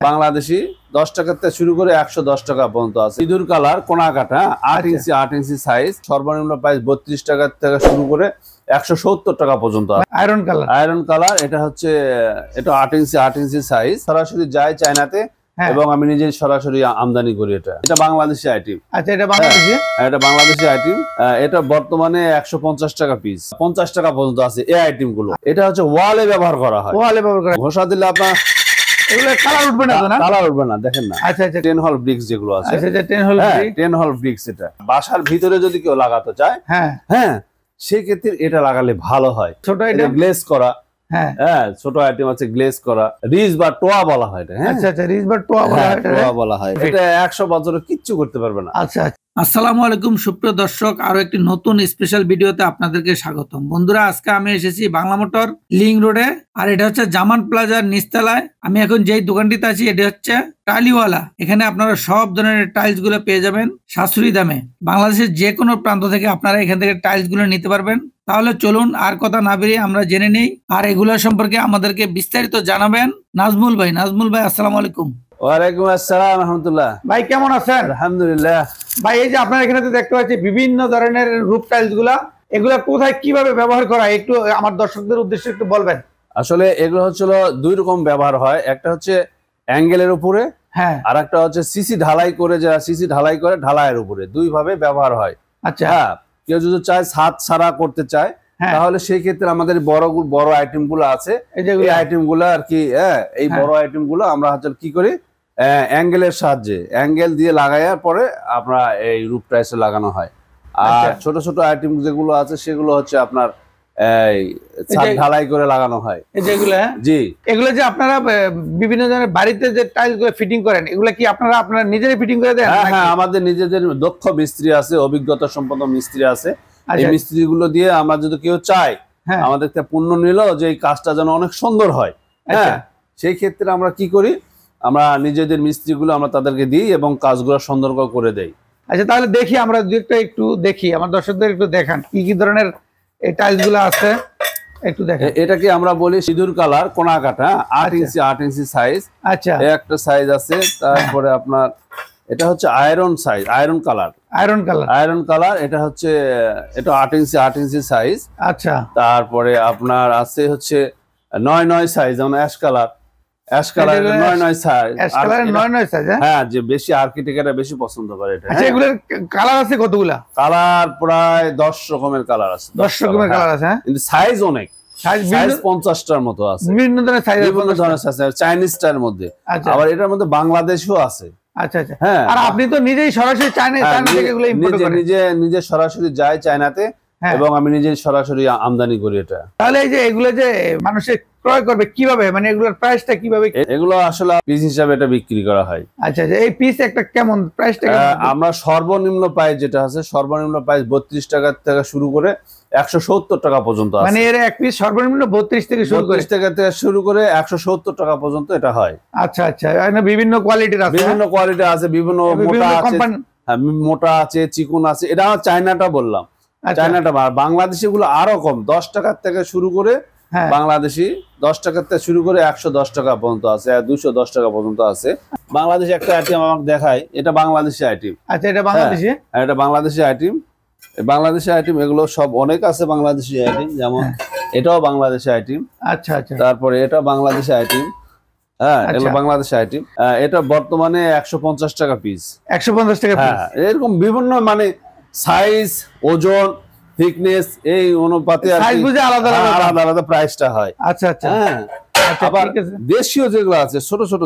বাংলাদেশি 10 টাকা থেকে শুরু করে 110 টাকা পর্যন্ত আছে। ইঁদুর কালার কোনা কাটা 8 ইঞ্চি 8 ইঞ্চি সাইজ, সর্বনিম্ন প্রাইস 32 টাকা থেকে শুরু করে 170 টাকা পর্যন্ত আছে। আয়রন কালার এটা হচ্ছে 8 ইঞ্চি 8 ইঞ্চি সাইজ, সরাসরি যায় চায়নাতে এবং আমি নিজে সরাসরি আমদানি করি। এটা বাংলাদেশি আইটেম। আচ্ছা, এটা বাংলাদেশি? এটা বাংলাদেশি আইটেম। এটা বর্তমানে 150 টাকা পিস, 50 টাকা পর্যন্ত আছে এই আইটেম গুলো। এটা হচ্ছে ওয়ালে ব্যবহার করা হয়। ওয়ালে ব্যবহার করা, ঘষা দিলে আপনার এগুলো কালার উঠবে না তো? না, কালার উঠবে না, দেখেন না। আচ্ছা আচ্ছা, 10 হল ব্রিক্স যেগুলো আছে। আচ্ছা, 10 হল ব্রিক, 10 হল ব্রিক্স। এটা বাসার ভিতরে যদি কেউ লাগাতে চায়, হ্যাঁ সেই ক্ষেত্রে এটা লাগালে ভালো হয়। ছোট এটা গ্লেজ করা, হ্যাঁ ছোট আইটেম আছে গ্লেজ করা, রিজ বা টোয়া বলা হয় এটা। আচ্ছা আচ্ছা, রিজ বা টোয়া বলা হয়, টোয়া বলা হয়। এটা 100 বছরে কিচ্ছু করতে পারবে না। আচ্ছা, আসসালামু আলাইকুম সুপ্রিয় দর্শক, আরো একটি নতুন স্পেশাল ভিডিওতে আপনাদেরকে স্বাগতম। বন্ধুরা, আজকে আমি এসেছি বাংলা মোটর লিংক রোডে, আর এটা হচ্ছে জামান প্লাজার নিচতলায়। আমি এখন যেই দোকানটিতে আছি এটা হচ্ছে টাইলওয়ালা। এখানে আপনারা সব ধরনের টাইলস গুলো পেয়ে যাবেন সাশ্রয়ী দামে। বাংলাদেশের যে কোনো প্রান্ত থেকে আপনারা এখান থেকে টাইলস গুলো নিতে পারবেন। তাহলে চলুন আর কথা না বেরিয়ে আমরা জেনে নেই, আর এগুলো সম্পর্কে আমাদেরকে বিস্তারিত জানাবেন নাজমুল ভাই। নাজমুল ভাই, আসসালামু আলাইকুম। ওয়ালাইকুম আসসালাম রাহমাতুল্লাহ। ভাই কেমন আছেন? আলহামদুলিল্লাহ। ভাই, এই যে আপনার এখানে তো দেখতে পাচ্ছি বিভিন্ন ধরনের রূপ টাইলস গুলা, এগুলা কোথায় কিভাবে ব্যবহার করা একটু আমার দর্শকদের উদ্দেশ্যে একটু বলবেন। আসলে এগুলো হচ্ছিল দুই রকম ব্যবহার হয়। একটা হচ্ছে অ্যাঙ্গেলের উপরে, আর একটা হচ্ছে সিসি ঢালাই করে, যারা সিসি ঢালাই করে ঢালাইয়ের উপরে, দুই ভাবে ব্যবহার হয়। আচ্ছা, কেউ যদি চায় ছাদ ছাড়া করতে চায় তাহলে সেই ক্ষেত্রে আমাদের বড় আইটেম গুলো আছে, এই আইটেম গুলো আর কি। এই বড় আইটেম গুলো আমরা হচ্ছে কি করি, অ্যাঙ্গেলের সাহায্যে অ্যাঙ্গেল দিয়ে লাগাইয়ার পরে আমরা এই রূপ টাইলসে লাগানো হয়। আর ছোট ছোট আইটেম যেগুলো আছে সেগুলো হচ্ছে আপনার ছাদ ঢালাই করে লাগানো হয়। যেগুলো জি, এগুলো যে আপনারা বিভিন্ন ধরনের বাড়িতে যে টাইলস গুলো ফিটিং করেন, এগুলো কি আপনারা নিজেরাই ফিটিং করে দেন? হ্যাঁ, আমাদের নিজেদের দক্ষ মিস্ত্রি আছে, অভিজ্ঞতা সম্পন্ন মিস্ত্রি আছে। এই মিস্ত্রি গুলো দিয়ে আমরা যদি কেউ চায় আমাদের পণ্য নিল যে এই কাজটা যেন অনেক সুন্দর হয়, সেই ক্ষেত্রে আমরা কি করি, আমরা নিজেদের মিস্ত্রিগুলো আমরা তাদেরকে দিই এবং কাজগুলো সুন্দর করে দেই। আচ্ছা, তাহলে দেখি আমরা একটু দেখি, আমার দর্শকদের একটু দেখান কি কি ধরনের এই টাইলস গুলো আছে, একটু দেখেন। এটাকে আমরা বলি সিঁদুর কালার কোনা কাটা 8 ইঞ্চি 8 ইঞ্চি সাইজ। আচ্ছা, একটা সাইজ আছে। তারপরে আপনার এটা হচ্ছে আয়রন সাইজ, আয়রন কালার। এটা হচ্ছে 8 ইঞ্চি 8 ইঞ্চি সাইজ। আচ্ছা, তারপরে আপনার আছে হচ্ছে 9/9 সাইজ, যেমন অ্যাশ কালার 9/9 সাইজ। হ্যাঁ, যে বেশি আর্কিটেক্টরা বেশি পছন্দ করে এটা। আচ্ছা, এগুলোর কালার আছে কতগুলা? কালার প্রায় 10 রকমের কালার আছে। 10 রকমের কালার আছে, কিন্তু সাইজ অনেক, সাইজ 50টার মতো আছে। বিভিন্ন ধরনের সাইজ, চাইনিজটার মধ্যে। আবার এটার মধ্যে বাংলাদেশও আছে। আচ্ছা আচ্ছা, হ্যাঁ। আর আপনি তো নিজেই সরাসরি চায়না থেকে এগুলো ইম্পোর্ট করেন? নিজে সরাসরি যায় চায়নাতে এবং আমি নিজে সরাসরি আমদানি করি এটা। তাহলে এই যে এগুলো যে মানুষের ক্রয় করবে কিভাবে, মানে এগুলোর প্রাইসটা কিভাবে? এগুলো আসলে পিস হিসাবে এটা বিক্রি করা হয়। আচ্ছা আচ্ছা, এই পিস একটা কেমন প্রাইসটা? আমরা সর্বনিম্ন প্রাইস যেটা আছে, সর্বনিম্ন প্রাইস 32 টাকা থেকে শুরু করে 170 টাকা পর্যন্ত আছে। মানে এর এক পিস সর্বনিম্ন 32 থেকে শুরু করে 170 টাকা পর্যন্ত এটা হয়। আচ্ছা আচ্ছা, বিভিন্ন কোয়ালিটির আছে, বিভিন্ন মোটা আছে, মোটা আছে, চিকন আছে। এটা আমার চায়নাটা বললাম, চায়নাটা। বাংলাদেশি গুলো আরো কম, 10 টাকা থেকে শুরু করে, বাংলাদেশি 10 টাকা থেকে শুরু করে 110 টাকা পর্যন্ত আছে, 210 টাকা পর্যন্ত আছে। বাংলাদেশি একটা আইটেম আমাকে দেখায়, এটা বাংলাদেশি আইটেম। আচ্ছা, এটা বাংলাদেশি? এটা বাংলাদেশি আইটেম। বাংলাদেশি আইটেম এগুলো সব অনেক আছে বাংলাদেশি আইটেম, যেমন এটাও বাংলাদেশি আইটেম। আচ্ছা আচ্ছা, তারপরে এটা বাংলাদেশি আইটেম। এগুলো বাংলাদেশি আইটেম। এটা বর্তমানে 150 টাকা পিস। 150 টাকা পিস। এরকম বিভিন্ন মানে সাইজ, ওজন, থিকনেস, এই অনুপাতে আলাদা আলাদা প্রাইসটা হয়। আচ্ছা আচ্ছা, আবার দেশীয় যেগুলো আছে, ছোট ছোট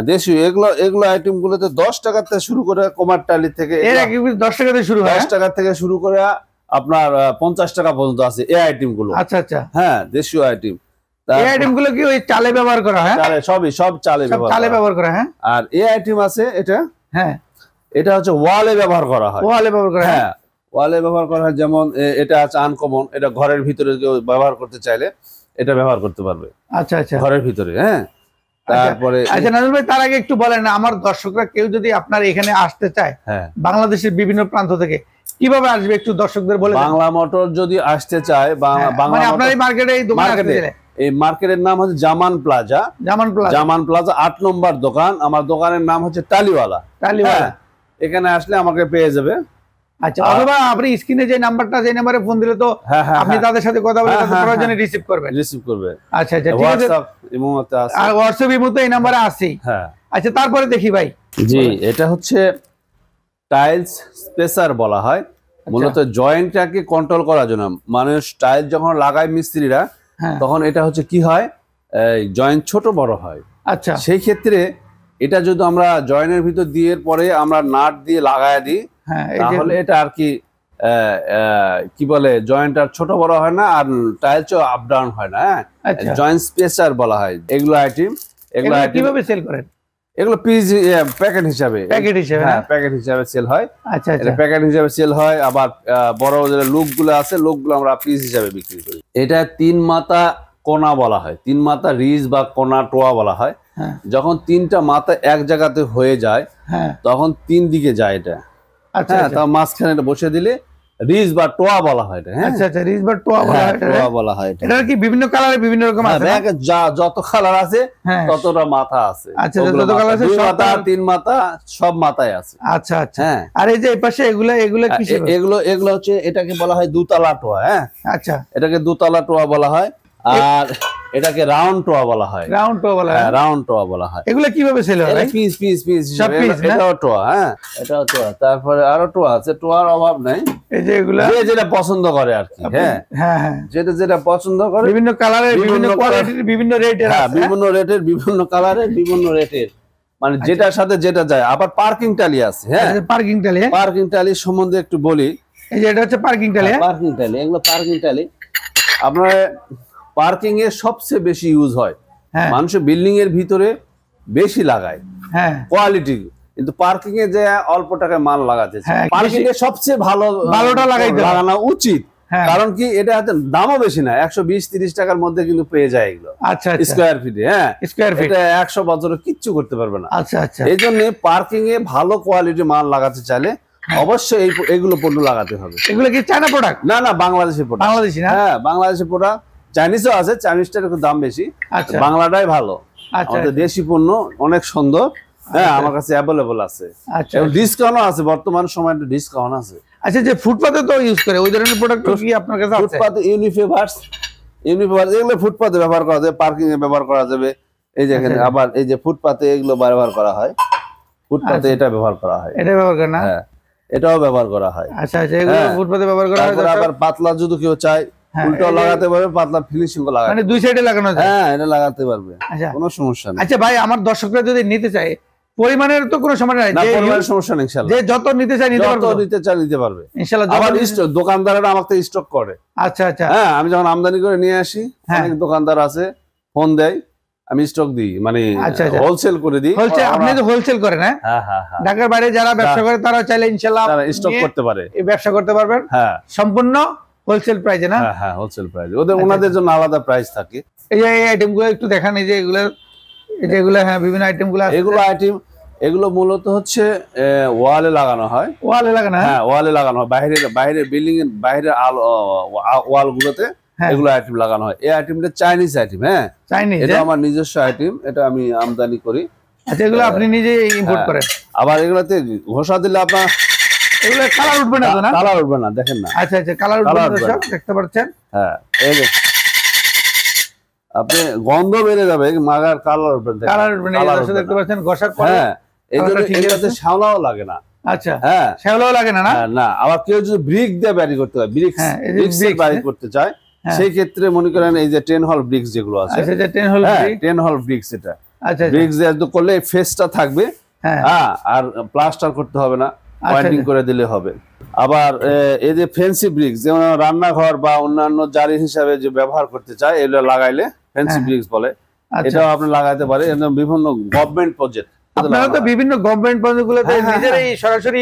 দেশি এগুলো আইটেম গুলোতে 10 টাকা থেকে শুরু করে, কোমার টালি থেকে 10 টাকা থেকে শুরু হয়, 10 টাকা থেকে শুরু করে আপনার 50 টাকা পর্যন্ত আছে এই আইটেম গুলো। আচ্ছা আচ্ছা, হ্যাঁ, দেশীয় আইটেম। এই আইটেম গুলো কি ওই চালে ব্যবহার করা হয়? সব চালে ব্যবহার করা হয়। আর এই আইটেম আছে এটা হচ্ছে ওয়ালে ব্যবহার করা হয়। ওয়ালে ব্যবহার করা হয়, ওয়ালে ব্যবহার করা হয়। যেমন এটা আছে আনকমন, এটা ঘরের ভিতরে কেউ ব্যবহার করতে চাইলে এটা ব্যবহার করতে পারবে। আচ্ছা আচ্ছা, ঘরের ভিতরে। তারপরে আচ্ছা নাজমুল ভাই, তার আগে একটু বলেন, আমার দর্শকরা কেউ যদি আপনার এখানে আসতে চায়, বাংলাদেশের বিভিন্ন প্রান্ত থেকে, কিভাবে আসবে একটু দর্শকদের বলে? বাংলা মোটর যদি আসতে চায়, মানে আপনার এই মার্কেটে, এই দোকানে এই মার্কেটের নাম হচ্ছে জামান প্লাজা। জামান প্লাজা 8 নম্বর দোকান। আমার দোকানের নাম হচ্ছে টালিওয়ালা। এখানে আসলে আমাকে পেয়ে যাবে। আচ্ছা, অথবা আপনি স্ক্রিনে যে নাম্বারটা, যে নাম্বারে ফোন দিলে তো আপনি তাদের সাথে কথা বলে প্রয়োজনে রিসিভ করবে। আচ্ছা আচ্ছা, ঠিক আছে। আর হোয়াটসঅ্যাপ ইমোতে এই নাম্বারে আছে। হ্যাঁ, আচ্ছা, তারপরে দেখি ভাই। জি, এটা হচ্ছে টাইলস স্পেসার বলা হয়। মূলত জয়েন্টটাকে কন্ট্রোল করার জন্য, মানুষ টাইলস যখন লাগায় মিস্ত্রিরা, তখন এটা হচ্ছে কি হয়, জয়েন্ট ছোট বড় হয়। আচ্ছা, সেই ক্ষেত্রে এটা যদি আমরা জয়েন্টের ভিতর দিয়ে পরে আমরা নাট দিয়ে লাগায় দিই, তাহলে এটা আর কি কি বলে, জয়েন্ট আর ছোট বড় হয় না, আর টাইলসও আপ ডাউন হয় না। জয়েন্ট স্পেসার বলা হয় এগুলো আইটেম। এগুলো কিভাবে সেল করেন? এগুলো পিস প্যাকেট হিসাবে প্যাকেট হিসাবে সেল হয়। আচ্ছা, এটা প্যাকেট হিসাবে সেল হয়। আবার বড় যে লুকগুলো আছে, লুকগুলো আমরা পিস হিসাবে বিক্রি করি। এটা 3 মাথা কোনা বলা হয়, 3 মাথা রিজ বা কোনা টোয়া বলা হয়। যখন 3টা মাথা এক জায়গাতে হয়ে যায়, তখন 3 দিকে যায় এটা। আচ্ছা, তার মাঝখানে এটা বসে দিলে রিজ বা টোয়া বলা হয় এটা। আচ্ছা আচ্ছা, রিজ বা টোয়া বলা হয়। এটা কি বিভিন্ন কালারে বিভিন্ন রকম আছে? যত কালার আছে ততটা মাথা আছে। আচ্ছা, যত কালার আছে, 2 মাথা 3 মাথা সব মাথায় আছে। আচ্ছা আচ্ছা। আর এই যে এই পাশে এগুলো কিসের? এগুলো হচ্ছে, এটাকে বলা হয় দুতলা টোয়া। আচ্ছা, এটাকে দুতলা টোয়া বলা হয়। আর এটাকে রাউন্ড টোয়া বলা হয়। রাউন্ড টোয়া বলা হয়। এগুলো কিভাবে সেল হয়? পিস এটাও টোয়া। এটাও টোয়া। তারপরে আরো টোয়া আছে, টোয়ার অভাব নাই। এই যে এগুলা যে যেটা পছন্দ করে আর কি। যেটা পছন্দ করে, বিভিন্ন কালারের, বিভিন্ন কোয়ালিটির, বিভিন্ন রেটের, বিভিন্ন রেটের, বিভিন্ন কালারের, বিভিন্ন রেটের, মানে যেটার সাথে যেটা যায়। আবার পার্কিং টালি আছে। পার্কিং টালি সম্বন্ধে একটু বলি। এই যে এটা হচ্ছে পার্কিং টালি। এগুলো পার্কিং টালি আপনার পার্কিং এ সবচেয়ে বেশি ইউজ হয়। মানুষের বিল্ডিং এর ভিতরে বেশি লাগায় কোয়ালিটি, কিন্তু পার্কিং এ যে অল্প টাকায় মাল লাগাতে চায়, পার্কিং এ সবচেয়ে ভালোটা লাগানো উচিত। কারণ কি, এটা দামও বেশি না, 120-30 টাকার মধ্যে কিন্তু পেয়ে যায় এগুলো। আচ্ছা, স্কোয়ার ফিটে। এটা 100 বছরে কিচ্ছু করতে পারবে না। আচ্ছা আচ্ছা, এই জন্য পার্কিং এ ভালো কোয়ালিটি মাল লাগাতে চাইলে অবশ্যই এগুলো পণ্য লাগাতে হবে। এগুলো কি চায়না প্রোডাক্ট? না, বাংলাদেশি প্রোডাক্ট। বাংলাদেশি না? বাংলাদেশি প্রোডাক্ট। চাইনিজও আছে, চাইনিজটার একটু দাম বেশি। বাংলাটাই ভালো। আমাদের দেশি পণ্য অনেক সুন্দর। আমার কাছে অ্যাভেলেবল আছে। ডিসকাউন্টও আছে, বর্তমান সময় একটু ডিসকাউন্ট আছে। আচ্ছা, যে ফুটপাতে তো ইউজ করে ওই ধরনের প্রোডাক্ট কি আপনার কাছে আছে? ফুটপাতে ইউনিফেভার্স এগুলো ফুটপাতে ব্যবহার করা যাবে, পার্কিং এ ব্যবহার করা যাবে। এই যে এখানে আবার এই যে ফুটপাতে এগুলো ব্যবহার করা হয়। ফুটপাতে এটা ব্যবহার করা হয়। এটা ব্যবহার করে না? এটাও ব্যবহার করা হয়। আচ্ছা আচ্ছা, এগুলো ফুটপাতে ব্যবহার করা হয়। আবার পাতলা যদি কেউ চায়, উল্টো লাগাতে পারবে, পাতলা ফিনিশিং লাগাতে, মানে দুই সাইডে লাগানো যায়। এটা লাগাতে পারবে, কোনো সমস্যা নেই। আচ্ছা ভাই, আমার দর্শকরা যদি নিতে চায়, পরিমাণের তো কোনো সমস্যা নাই, পরিমাণের সমস্যা নেই ইনশাআল্লাহ। যে যত নিতে চায় নিতে পারবে ইনশাআল্লাহ। আবার দোকানদাররা আমাকে স্টক করে। আচ্ছা আচ্ছা, আমি যখন আমদানি করে নিয়ে আসি, অনেক দোকানদার আছে, ফোন দেয়, আমি স্টক দিই, মানে হোলসেল করে দিই। আপনি তো হোলসেল করেন? ঢাকার বাইরে যারা ব্যবসা করে তারা চাইলে ইনশাআল্লাহ স্টক করতে পারে, এই ব্যবসা করতে পারবেন। সম্পূর্ণ হোলসেল প্রাইসে না? Wholesale price. ওনাদের জন্য আলাদা প্রাইস থাকে। এই যে আইটেম গুলো একটু দেখান। এই যে এগুলো বিভিন্ন আইটেম গুলো, এগুলো মূলত হচ্ছে ওয়ালে লাগানো হয়। ওয়ালে লাগানো? ওয়ালে লাগানো হয়। বাইরে বিল্ডিং এর বাইরে ওয়াল গুলোতে এগুলো আইটেম লাগানো হয়। এই আইটেমটা চাইনিজ আইটেম। চাইনিজ? এটা আমার নিজস্ব আইটেম, এটা আমি আমদানি করি। আচ্ছা, এগুলো আপনি নিজে ইম্পোর্ট করেন? আবার এগুলোতে ঘষা দিলে আপনার এগুলো কালার উঠবে না? না, কালার উঠবে না, দেখেন না। আচ্ছা আচ্ছা, কালার উঠবে না, দর্শক দেখতে পাচ্ছেন। এই যে আপনি গন্ধ বেড়ে যাবে, মাগার কালার উঠবে না, কালার উঠবে না, দর্শক দেখতে পাচ্ছেন। ঘষার পর এই জন্য এটাতে শ্যাওলাও লাগে না। আচ্ছা, শ্যাওলাও লাগে না? না। আবার কেউ যদি ব্রিক দিয়ে বাড়ি করতে হয়, ব্রিক্স বাড়ি করতে চায়, সেই ক্ষেত্রে মনে করেন এই যে 10 হল ব্রিক্স যেগুলো আছে, 10 হল ব্রিক্স, এটা ব্রিক্স দিয়ে করলে ফেসটা থাকবে, আর প্লাস্টার করতে হবে না, পয়েন্টিং করে দিলে হবে। আবার এই যে ফেন্সি ব্রিক্স, যেমন রান্নাঘর বা অন্যান্য জারি হিসাবে যে ব্যবহার করতে চায়, এগুলো লাগাইলে ফেন্সি ব্রিক্স বলে, এটাও আপনি লাগাইতে পারে। বিভিন্ন গভর্নমেন্ট প্রজেক্ট, আপনারা তো বিভিন্ন গভর্নমেন্ট প্রজেক্টগুলোতে নিজেরাই সরাসরি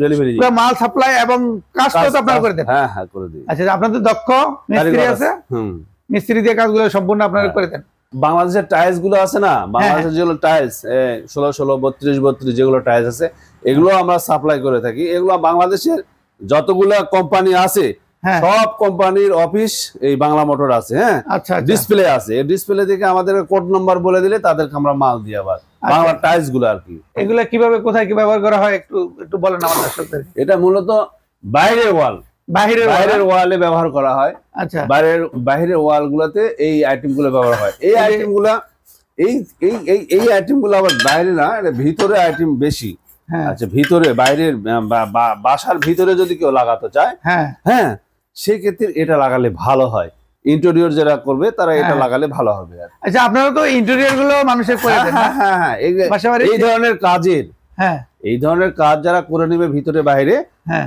ডেলিভারি, মাল সাপ্লাই এবং কাজটা তো আপনারা করে দেন? করে দিই। আচ্ছা, আপনাদের দক্ষ মিস্ত্রি আছে, মিস্ত্রি দিয়ে কাজগুলো সম্পূর্ণ আপনারা করে দেন। বাংলাদেশের টাইলস গুলো আছে না, বাংলাদেশের যেগুলো টাইলস 16, 32 যেগুলো টাইলস আছে, এগুলো আমরা সাপ্লাই করে থাকি। এগুলো বাংলাদেশের যতগুলো কোম্পানি আছে সব কোম্পানির অফিস এই বাংলা মোটর আছে। হ্যাঁ, আচ্ছা, ডিসপ্লে আছে, এই ডিসপ্লে থেকে আমাদের কোড নাম্বার বলে দিলে তাদেরকে আমরা মাল দিই। আবার বাংলা টাইলস গুলো আর কি, এগুলা কিভাবে কোথায় কি ব্যবহার করা হয় একটু বলেন আমাদের দর্শকদের। এটা মূলত বাইরের ওয়ালে ব্যবহার করা হয়। আচ্ছা, বাইরের ওয়াল গুলাতে এই আইটেম গুলো ব্যবহার হয়। এই আইটেম গুলা এই আইটেম গুলো আবার বাইরে না, এটা ভিতরে আইটেম বেশি। আচ্ছা, ভিতরে বাইরের বাসার ভিতরে যদি কেউ লাগাতে চায়, হ্যাঁ সেই ক্ষেত্রে এটা লাগালে ভালো হয়। ইন্টেরিয়র যারা করবে তারা এটা লাগালে ভালো হবে। আচ্ছা, আপনারা তো ইন্টেরিয়র গুলো মানুষের করে দেন। হ্যাঁ, এই ধরনের কাজের, এই ধরনের কাজ যারা করে নেবে ভিতরে বাইরে,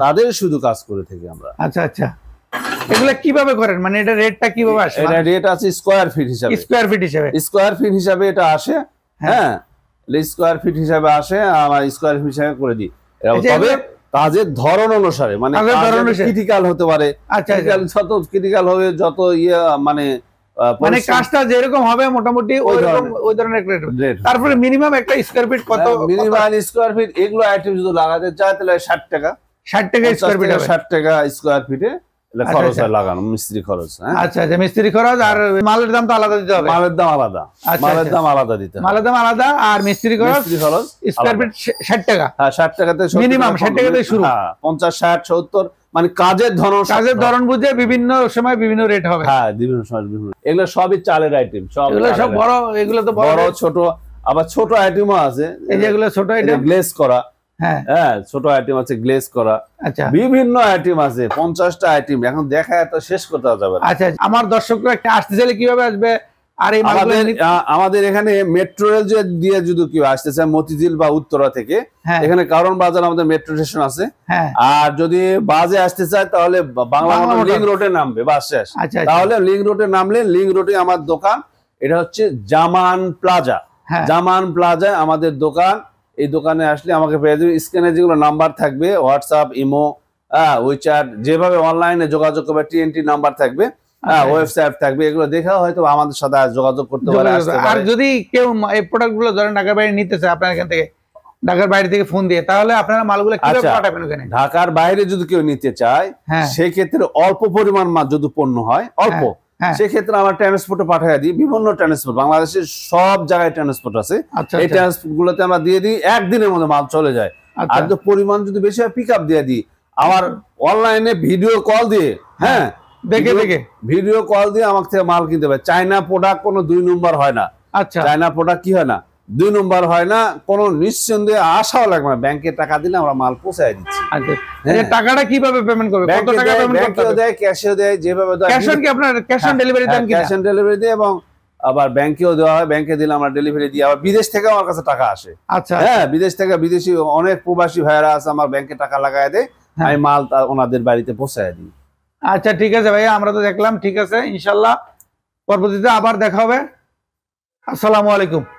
তাদের শুধু কাজ করে থাকি আমরা। আচ্ছা আচ্ছা, এগুলা কিভাবে করেন, মানে এটা রেটটা কিভাবে আসে? এটা রেট আছে স্কয়ার ফিট হিসাবে এটা আসে। হ্যাঁ, স্কয়ার ফিট হিসাবে আসে, আমার স্কয়ার ফিট হিসাবে করে দিই। তবে কাজের ধরন অনুসারে, মানে ক্রিটিক্যাল হতে পারে। আচ্ছা, যত ক্রিটিক্যাল হবে, যত মানে কাজটা যেরকম হবে মোটামুটি ওই ধরনের রেট। তারপরে মিনিমাম একটা স্কয়ার ফিট কত? মিনিমাম স্কয়ার ফিট এগুলো আইটেম যদি লাগাতে চায় তাহলে 60 টাকা স্কয়ার ফিট, 60 টাকা স্কয়ার ফিটে খরচ হয় লাগানো, মিস্ত্রি খরচ। আচ্ছা আচ্ছা, মিস্ত্রি খরচ আর মালের দাম তো আলাদা দিতে হবে। মালের দাম আলাদা দিতে হবে। মালের দাম আলাদা আর মিস্ত্রি খরচ স্কয়ার ফিট 60 টাকা। হ্যাঁ, 60 টাকাতে মিনিমাম 60 টাকাতে শুরু। 50, 60, 70, মানে কাজের ধরন বুঝে বিভিন্ন সময় বিভিন্ন রেট হবে। হ্যাঁ, বিভিন্ন সময় বিভিন্ন। এগুলো সবই চালের আইটেম, সব বড়, এগুলো তো বড় ছোট, আবার ছোট আইটেমও আছে। এই যেগুলো ছোট আইটেম, গ্লেজ করা। হ্যাঁ, ছোট আইটেম আছে, গ্লেজ করা। আচ্ছা, বিভিন্ন আইটেম আছে, 50টা আইটেম এখন দেখা এত শেষ করতে যাবে। আচ্ছা, আমার দর্শকরা একটা আসতে চাইলে কিভাবে আসবে? আর এই আমাদের এখানে মেট্রো রেল দিয়ে যদি কেউ আসতে চায় মতিঝিল বা উত্তরা থেকে, এখানে কারণ বাজার আমাদের মেট্রো স্টেশন আছে। আর যদি বাসে আসতে চায় তাহলে বাংলা লিংক রোডে নামবে, বাস শেষ। তাহলে লিংক রোডে নামলে লিংক রোডে আমার দোকান, এটা হচ্ছে জামান প্লাজা। জামান প্লাজায় আমাদের দোকান। এই দোকানে আসলে আমাকে পেয়ে যাবে। স্ক্রিনে যেগুলো নাম্বার থাকবে, হোয়াটসঅ্যাপ, ইমো, উইচ্যাট, যেভাবে অনলাইনে যোগাযোগ করবে, TNT নাম্বার থাকবে, ওয়েবসাইট থাকবে, এগুলো দেখে হয়তো আমাদের সাথে যোগাযোগ করতে পারে। আর যদি কেউ এই প্রোডাক্ট গুলো ধরেন ঢাকার বাইরে নিতে চায় আপনার এখান থেকে, ঢাকার বাইরে থেকে ফোন দিয়ে, তাহলে আপনারা মালগুলো কিভাবে পাঠাবেন ওখানে? ঢাকার বাইরে যদি কেউ নিতে চায়, সেই ক্ষেত্রে অল্প পরিমাণ মাল যদি পণ্য হয়, অল্প, সেক্ষেত্রে আমার ট্রান্সপোর্টে পাঠিয়ে দিই। বিভিন্ন ট্রান্সপোর্ট, বাংলাদেশের সব জায়গায় ট্রান্সপোর্ট আছে। এই ট্রান্সপোর্ট গুলোতে আমরা দিয়ে দিই, একদিনের মধ্যে মাল চলে যায়। আর যদি পরিমাণ যদি বেশি হয়, পিক আপ দিয়ে দিই। আমার অনলাইনে ভিডিও কল দিয়ে, হ্যাঁ, ভিডিও কল দিয়ে আমার থেকে মাল কিনতে হবে। চায়না প্রোডাক্ট কোনো 2 নম্বর হয় না। আচ্ছা, চায়না প্রোডাক্ট কি হয় না, 2 নম্বর হয় না, কোনো নিঃসন্দেহে আশাও লাগবে না। ব্যাংকে টাকা দিলে আমরা মাল পৌঁছায় দিচ্ছি। টাকাটা কিভাবে পেমেন্ট করবে? কত টাকা পেমেন্ট করতে হবে? দেয়, ক্যাশও দেয়, যেভাবে দেয়। ক্যাশ অন কি আপনার ক্যাশ অন ডেলিভারি দেন কি? ক্যাশ অন ডেলিভারি দেয়, এবং আবার ব্যাংকেও দেওয়া হয়। ব্যাংকে দিলে আমরা ডেলিভারি দিই। আবার বিদেশ থেকে আমার কাছে টাকা আসে। আচ্ছা, হ্যাঁ, বিদেশ থেকে বিদেশি অনেক প্রবাসী ভাইয়েরা আছে, আমার ব্যাংকে টাকা লাগায় দেয়, আমি মাল ওনাদের বাড়িতে পৌঁছায় দিই। আচ্ছা, ঠিক আছে ভাইয়া, আমরা তো দেখলাম। ঠিক আছে, ইনশাল্লাহ পরবর্তীতে আবার দেখা হবে। আসসালামু আলাইকুম।